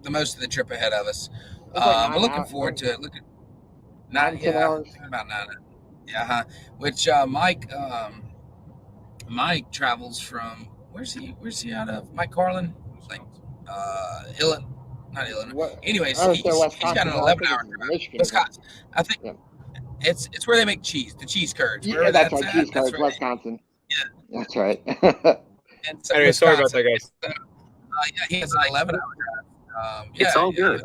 the most of the trip ahead of us. We're looking forward to it. Look at 10 hours. About 9. Yeah. Which, Mike travels from, where's he out of? Mike Carlin? Like, Illinois. Not Illinois. Anyways, he's got an 11-hour drive. Wisconsin. I think. Yeah. It's where they make cheese, the cheese curds. Yeah, that's right, cheese curds, Wisconsin. Yeah, that's right. And so, anyway, sorry about that, guys. He has an 11-hour drive. It's all good.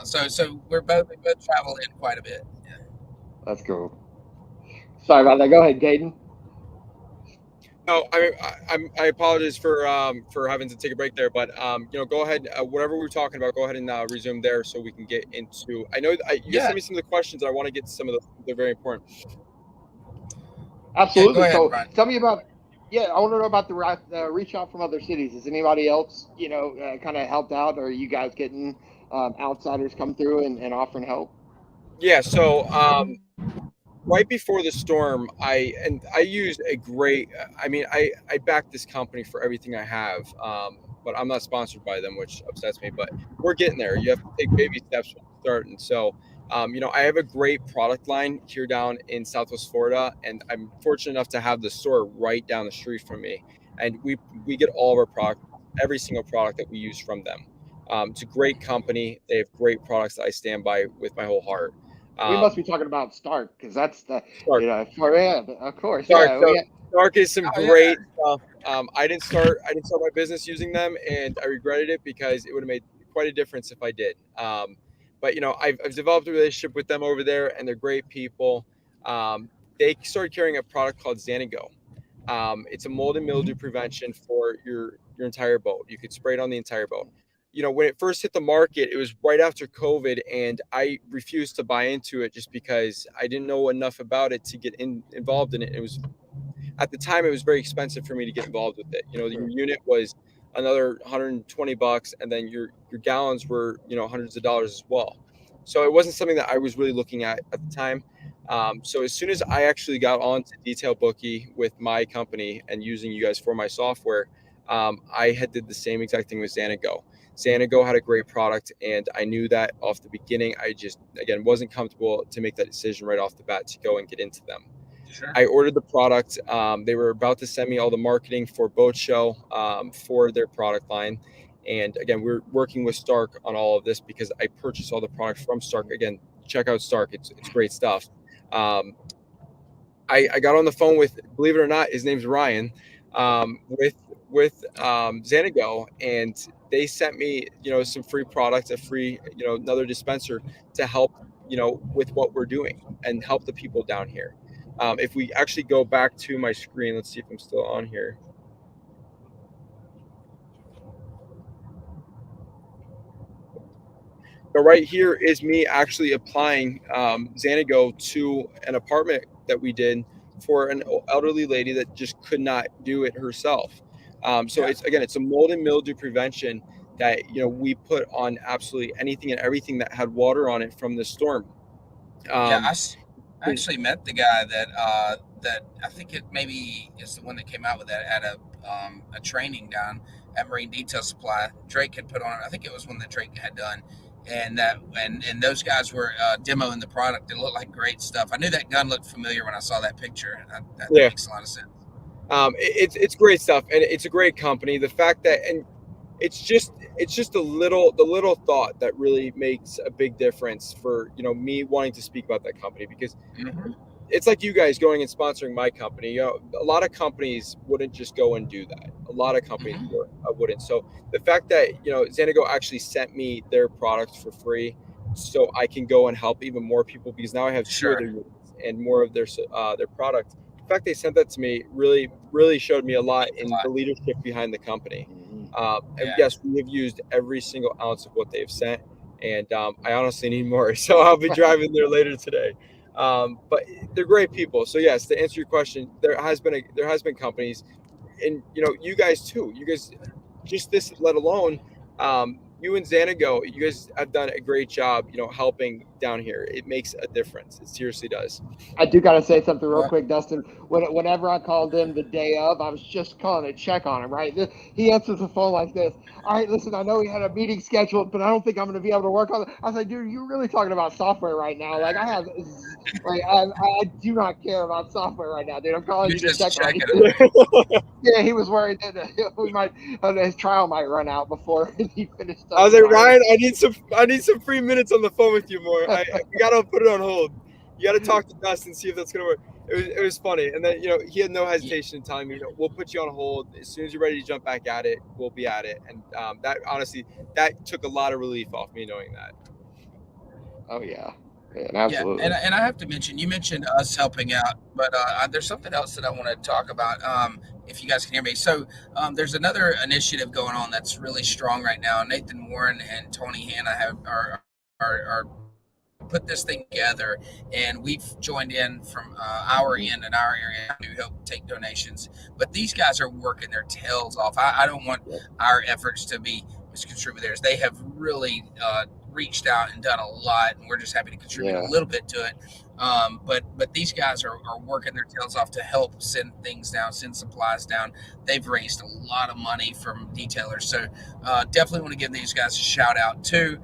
So we both travel in quite a bit. Yeah. That's cool. Sorry about that. Go ahead, Cayden. No, I apologize for having to take a break there, but go ahead. Whatever we were talking about, go ahead and resume there so we can get into. I know you sent me some of the questions. I want to get to some of them. They're very important. Absolutely. Yeah, so tell me about. Yeah, I want to know about the reach out from other cities. Is anybody else, kind of helped out, or are you guys getting outsiders come through and offering help? Yeah. So. Right before the storm, I used a great. I backed this company for everything I have, but I'm not sponsored by them, which upsets me. But we're getting there. You have to take baby steps when you start, and so, I have a great product line here down in Southwest Florida, and I'm fortunate enough to have the store right down the street from me, and we get all of our product, every single product that we use from them. It's a great company. They have great products that I stand by with my whole heart. We must be talking about Stark, because that's the Stark. Of course. Stark is some great stuff. I didn't start my business using them, and I regretted it because it would have made quite a difference if I did. But I've developed a relationship with them over there, and they're great people. They started carrying a product called Xanago. It's a mold and mildew prevention for your entire boat. You could spray it on the entire boat. When it first hit the market, it was right after COVID, and I refused to buy into it just because I didn't know enough about it to get involved in it. It was, at the time, it was very expensive for me to get involved with it. Your unit was another $120, and then your gallons were, hundreds of dollars as well. So it wasn't something that I was really looking at the time. So as soon as I actually got on to Detail Bookie with my company and using you guys for my software, I had did the same exact thing with Xanago. Xanago had a great product, and I knew that off the beginning. I just, again, wasn't comfortable to make that decision right off the bat to go and get into them. Sure. I ordered the product. They were about to send me all the marketing for Boat Show for their product line. And again, we're working with Stark on all of this because I purchase all the products from Stark. Again, check out Stark; it's great stuff. I got on the phone with, believe it or not, his name's Ryan, with Xanago, and they sent me, some free products, a free, another dispenser to help, with what we're doing and help the people down here. If we actually go back to my screen, let's see if I'm still on here. So right here is me actually applying Xanago to an apartment that we did for an elderly lady that just could not do it herself. So it's a mold and mildew prevention that we put on absolutely anything and everything that had water on it from the storm. I actually met the guy that I think it maybe is the one that came out with that at a training down at Marine Detail Supply. Drake had put on. I think it was one that Drake had done. And those guys were demoing the product. It looked like great stuff. I knew that gun looked familiar when I saw that picture. That makes a lot of sense. It's great stuff, and it's a great company. The fact that, and it's just the little thought that really makes a big difference for me wanting to speak about that company, because it's like you guys going and sponsoring my company. A lot of companies wouldn't just go and do that. A lot of companies wouldn't. So the fact that Xanago actually sent me their products for free, so I can go and help even more people, because now I have two of their units and more of their product. The fact they sent that to me really showed me a lot in the leadership behind the company. And yes, we have used every single ounce of what they've sent, and I honestly need more. So I'll be driving there later today. But they're great people. So yes, to answer your question, there has been companies, and you guys too. You guys, just this, let alone you and Xanago, you guys have done a great job, helping down here. It makes a difference. It seriously does. I do got to say something real quick, Dustin. Whenever I called him the day of, I was just calling to check on him, right? He answers the phone like this. All right, listen, I know we had a meeting scheduled, but I don't think I'm going to be able to work on it. I was like, dude, you're really talking about software right now. Like, I do not care about software right now, dude. I'm calling you to check on you. Yeah, he was worried that his trial might run out before he finished. I was like, Ryan, I need some free minutes on the phone with you more. We gotta put it on hold. You gotta talk to Dustin, see if that's gonna work. It was funny, and then he had no hesitation in telling me, we'll put you on hold as soon as you're ready to jump back at it. We'll be at it, and that honestly, that took a lot of relief off me knowing that. Oh yeah. Yeah, absolutely. Yeah, and I have to mention, you mentioned us helping out, but there's something else that I want to talk about, if you guys can hear me. So there's another initiative going on that's really strong right now. Nathan Warren and Tony Hanna are put this thing together, and we've joined in from our end in our area to help take donations. But these guys are working their tails off. I don't want our efforts to be misconstrued with theirs. They have really reached out and done a lot, and we're just happy to contribute a little bit to it. But these guys are working their tails off to help send things down, send supplies down. They've raised a lot of money from detailers, so definitely want to give these guys a shout out too.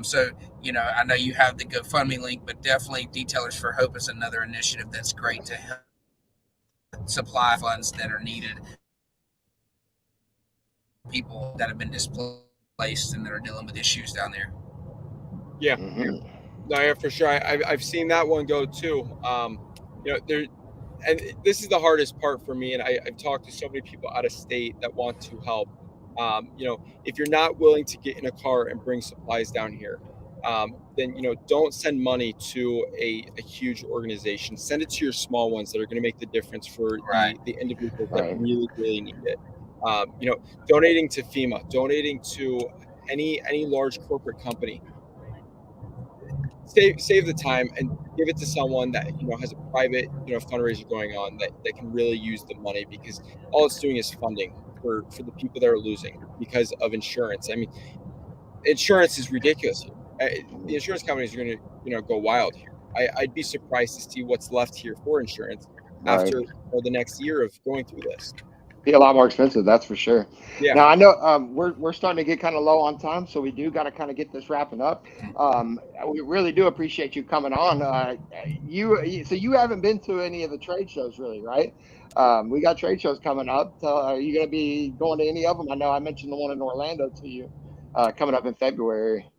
So I know you have the GoFundMe link, but definitely Detailers for Hope is another initiative that's great to help supply funds that are needed. People that have been displaced and that are dealing with issues down there. Yeah, no, yeah, for sure. I've seen that one go too. There, and this is the hardest part for me. And I've talked to so many people out of state that want to help. If you're not willing to get in a car and bring supplies down here, then don't send money to a huge organization. Send it to your small ones that are going to make the difference for the individuals that really need it. Donating to FEMA, donating to any large corporate company. Save the time and give it to someone that has a private fundraiser going on that can really use the money, because all it's doing is funding for the people that are losing because of insurance. I mean, insurance is ridiculous. The insurance companies are going to go wild here. I'd be surprised to see what's left here for insurance after the next year of going through this. Be a lot more expensive, that's for sure. Yeah. Now I know we're starting to get kind of low on time, so we do got to kind of get this wrapping up. We really do appreciate you coming on. So you haven't been to any of the trade shows, really, right? We got trade shows coming up. So are you going to be going to any of them? I know I mentioned the one in Orlando to you coming up in February.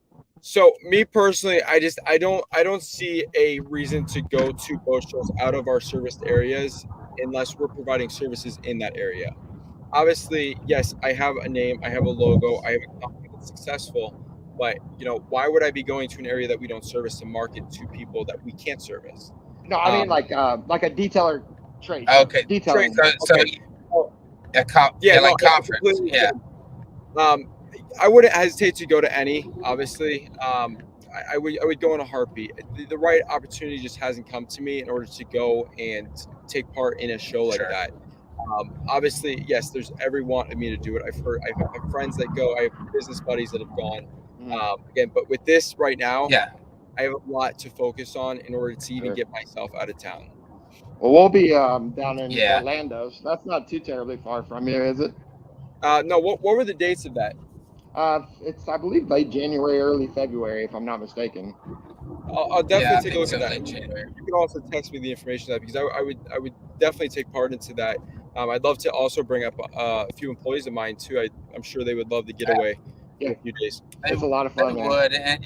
So me personally, I don't see a reason to go to boat shows out of our serviced areas unless we're providing services in that area. Obviously, yes, I have a name, I have a logo, I have a company that's successful, but why would I be going to an area that we don't service to market to people that we can't service? No, I mean like a detailer trade show. Okay. Detailing. So Okay. yeah, No, like conference. completely Yeah. I wouldn't hesitate to go to any. Obviously, I would go in a heartbeat. The right opportunity just hasn't come to me in order to go and take part in a show like Sure. that. Obviously, yes, there's every want of me to do it. I have friends that go. I have business buddies that have gone. Again, but with this right now, Yeah. I have a lot to focus on in order to even Sure. get myself out of town. Well, we'll be down in Yeah. Orlando, so that's not too terribly far from you, is it? No, what were the dates of that? It's I believe late January, early February, if I'm not mistaken. I'll definitely take a look at that. Late January. You can also text me the information of that because I would definitely take part into that. I'd love to also bring up a few employees of mine too. I'm sure they would love the getaway Yeah. for a few days. It's a lot of fun, They man. would, and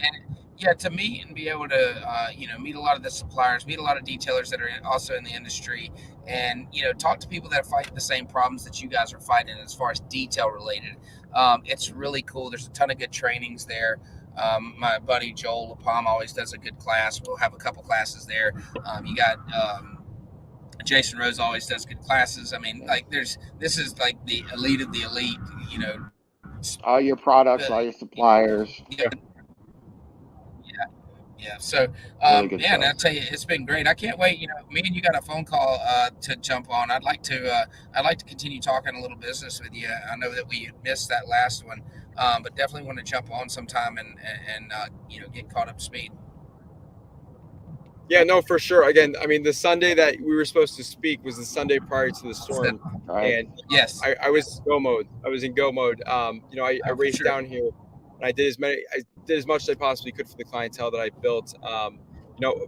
yeah, to meet and be able to meet a lot of the suppliers, meet a lot of detailers that are also in the industry, and talk to people that fight the same problems that you guys are fighting as far as detail related. It's really cool. There's a ton of good trainings there. My buddy Joel LaPalm always does a good class. We'll have a couple classes there. You got Jason Rose always does good classes. I mean, like this is like the elite of the elite. All your products, all your suppliers. Yeah. So, Really good man, stuff. I'll tell you, it's been great. I can't wait. Me and you got a phone call to jump on. I'd like to continue talking a little business with you. I know that we missed that last one, but definitely want to jump on sometime and get caught up to speed. Yeah, no, for sure. Again, I mean, the Sunday that we were supposed to speak was the Sunday prior to the storm, Right. and Yes, I was in go mode. I raced sure. down here, and I did as much as I possibly could for the clientele that I built.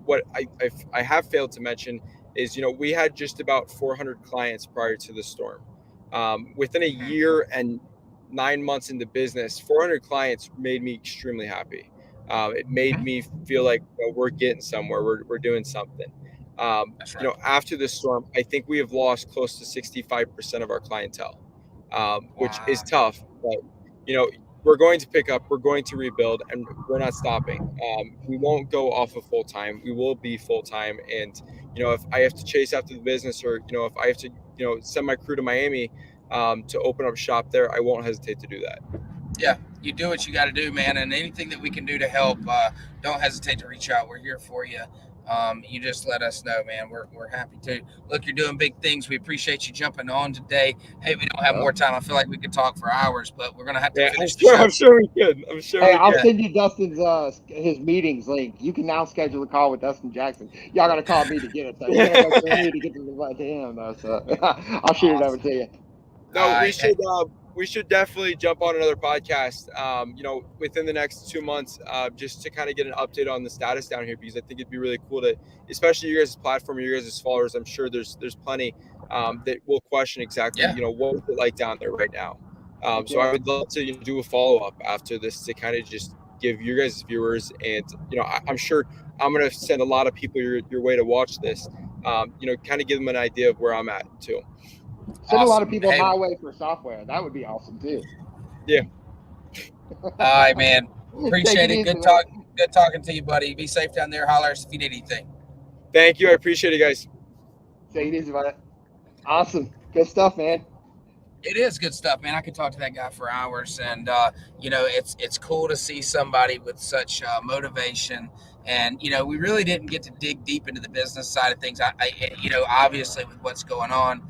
What I have failed to mention is we had just about 400 clients prior to the storm. Within a year and 9 months into business, 400 clients made me extremely happy. It made me feel like we're getting somewhere. We're doing something. That's right. After the storm, I think we have lost close to 65% of our clientele, which is tough. But we're going to pick up. We're going to rebuild, and we're not stopping. We won't go off of full time. We will be full time. And if I have to chase after the business, or if I have to send my crew to Miami to open up shop there, I won't hesitate to do that. Yeah, you do what you got to do, man, and anything that we can do to help, don't hesitate to reach out. We're here for you. You just let us know, man. We're happy to. Look, you're doing big things. We appreciate you jumping on today. Hey, we don't have more time. I feel like we could talk for hours, but we're gonna have to finish the show. I'm sure we could. I'll send you Dustin's his meetings link. You can now schedule a call with Dustin Jackson. Y'all gotta call me to get it though. You gotta go through me to get to him though. So I'll shoot it over to you. No, we should definitely jump on another podcast, within the next 2 months, just to kind of get an update on the status down here, because I think it'd be really cool to, especially your guys' platform, your guys' followers. I'm sure there's plenty that will question exactly, what is it like down there right now. So I would love to do a follow-up after this to kind of just give your guys' viewers, and I'm sure I'm going to send a lot of people your way to watch this, kind of give them an idea of where I'm at too. Send a lot of people my way for software. That would be awesome too. Yeah. All right, man. Appreciate it. Good talking to you, buddy. Be safe down there. Holler us if you need anything. Thank you. I appreciate it, guys. Take it easy, buddy. Awesome. Good stuff, man. It is good stuff, man. I could talk to that guy for hours, and it's cool to see somebody with such motivation. And we really didn't get to dig deep into the business side of things. I obviously with what's going on,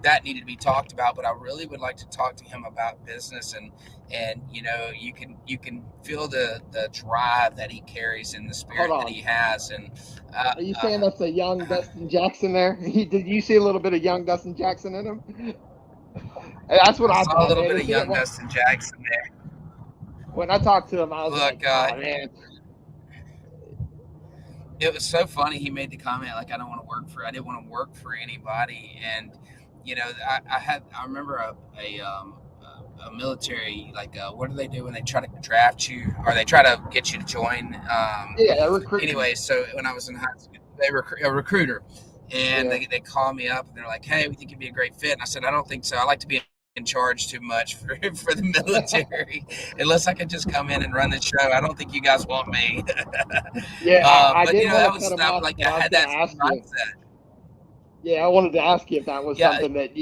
that needed to be talked about. But I really would like to talk to him about business, and you can feel the drive that he carries and the spirit that he has. And are you saying that's a young Dustin Jackson there? Did you see a little bit of young Dustin Jackson in him? That's what I saw. A little bit of young Dustin Jackson there. When I talked to him, I was like, "Oh man." it was so funny. He made the comment like, I didn't want to work for anybody. And, I remember a military, like, what do they do when they try to draft you or they try to get you to join? Yeah, recruit. Anyway, so when I was in high school, a recruiter, and they called me up and they're like, hey, we think you'd be a great fit. And I said, I don't think so. I like to be in charge too much for the military. Unless I could just come in and run the show, I don't think you guys want me. Yeah, I but did that want to was cut him off. like I I was had going that to ask you. mindset. Yeah, I wanted to ask you if that was Yeah. something that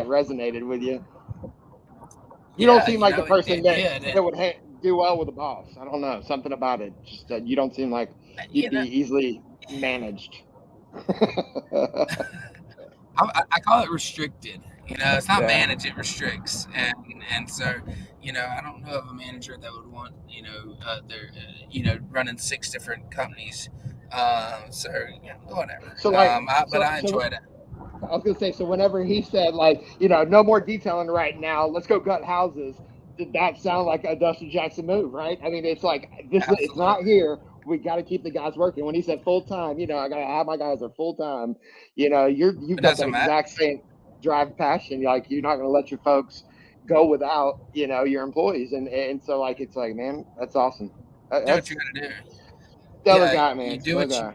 resonated with you. You don't seem like the person that would do well with a boss. I don't know, something about it. Just you don't seem like you'd be easily managed. I call it restricted. It's not manage, it restricts. And so, I don't know of a manager that would want, they're, running 6 different companies. So, whatever. So but I enjoyed it. I was gonna say, so whenever he said like, no more detailing right now, let's go gut houses, did that sound like a Dustin Jackson move, right? I mean, it's like it's not here. We got to keep the guys working. When he said full time, I gotta have my guys are full time. You've got that exact same drive, passion. Like you're not gonna let your folks go without your employees, and so like it's like, man, that's awesome. Do what you gotta do. Stellar guy, man. You do what you.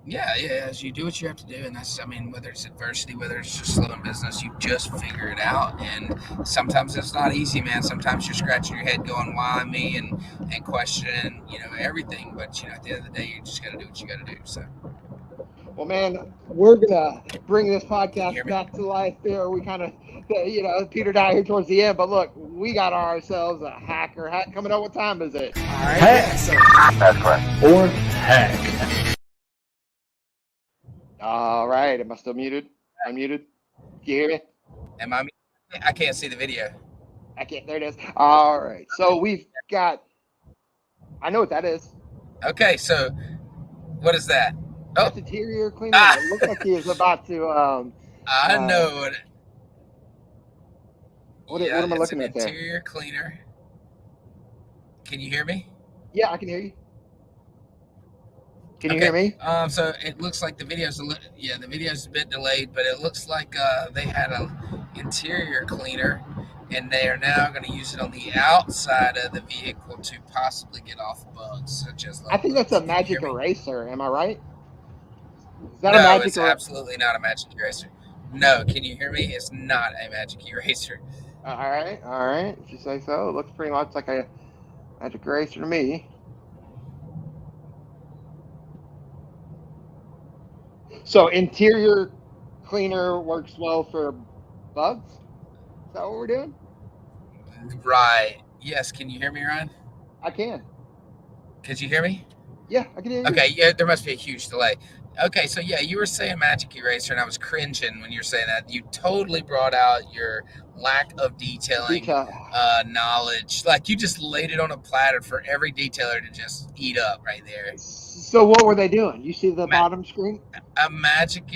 Yeah, you do what you have to do, and that's, whether it's adversity, whether it's just slow in business, you just figure it out. And sometimes it's not easy, man. Sometimes you're scratching your head going, why me, and questioning, everything. But, at the end of the day, you just got to do what you got to do. So, well, man, we're going to bring this podcast back to life there. We kind of, petered out here towards the end. But look, we got ourselves a hacker hack coming up. What time is it? All right. Hack. That's correct. Or hack. All right. Am I still muted? Unmuted? Can you hear me? Am I? I can't see the video. I can't. There it is. All right. So we've got. I know what that is. Okay. So, what is that? That's interior cleaner. It looks like he is about to. I know it. What am I looking at there? Interior cleaner. Can you hear me? Yeah, I can hear you. Can you hear me? So it looks like the video's a bit delayed, but it looks like they had an interior cleaner, and they are now going to use it on the outside of the vehicle to possibly get off bugs, such as. I think that's a magic eraser. Am I right? Is that a magic eraser? No, it's absolutely not a magic eraser. No, can you hear me? It's not a magic eraser. All right. If you say so, it looks pretty much like a magic eraser to me. So interior cleaner works well for bugs? Is that what we're doing? Right. Yes. Can you hear me, Ryan? I can. Could you hear me? Yeah, I can hear you. Okay. Yeah, there must be a huge delay. Okay, so yeah, you were saying magic eraser, and I was cringing when you were saying that. You totally brought out your lack of detailing knowledge. Like you just laid it on a platter for every detailer to just eat up right there. So what were they doing? You see the bottom screen? A magic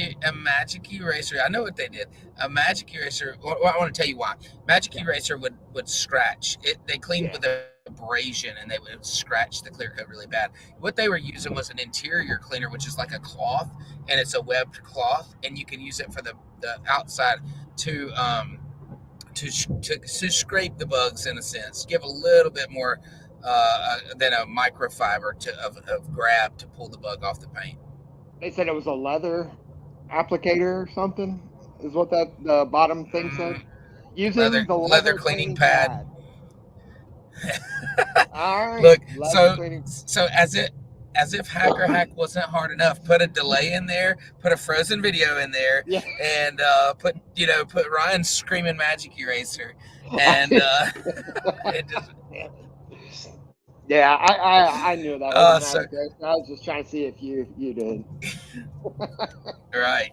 eraser. I know what they did. A magic eraser. Well, I want to tell you why. Magic eraser would scratch it. They cleaned with abrasion, and they would scratch the clear coat really bad. What they were using was an interior cleaner, which is like a cloth, and it's a webbed cloth, and you can use it for the outside to scrape the bugs, in a sense, give a little bit more than a microfiber of grab to pull the bug off the paint. They said it was a leather applicator or something, is what the bottom thing said. Using the leather cleaning pad. All right. Look, so as if Hacker Hack wasn't hard enough, put a delay in there, put a frozen video in there, and put Ryan screaming magic eraser, and it just. Yeah, I knew that. I was just trying to see if you did. Right.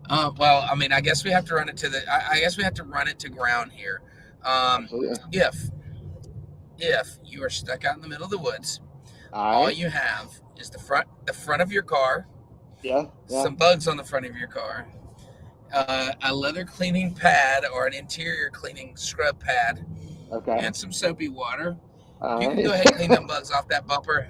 Well, I mean, I guess we have to run it to I guess we have to run it to ground here. If you are stuck out in the middle of the woods, all you have is the front of your car. Yeah. Some bugs on the front of your car. A leather cleaning pad or an interior cleaning scrub pad. Okay. And some soapy water. You can go ahead and clean them bugs off that bumper.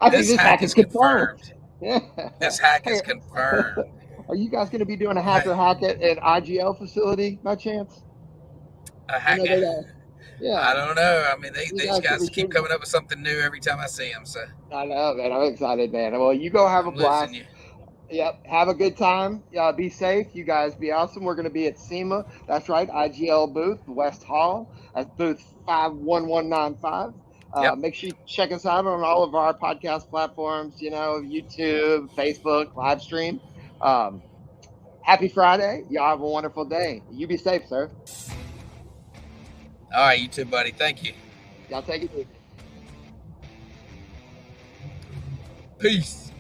I think this hack is confirmed. Yeah. This hack is confirmed. Are you guys going to be doing a hacker hack at IGL facility by chance? A hack? Yeah. I don't know. I mean, these guys keep coming up with something new every time I see them. So I know, man. I'm excited, man. Well, you go have a blast. Yep. Have a good time. Be safe. You guys be awesome. We're going to be at SEMA. That's right. IGL booth, West Hall. That's booth 51195. Make sure you check us out on all of our podcast platforms, YouTube, Facebook, live stream. Happy Friday. Y'all have a wonderful day. You be safe, sir. All right, you too, buddy. Thank you. Y'all take it easy. Peace.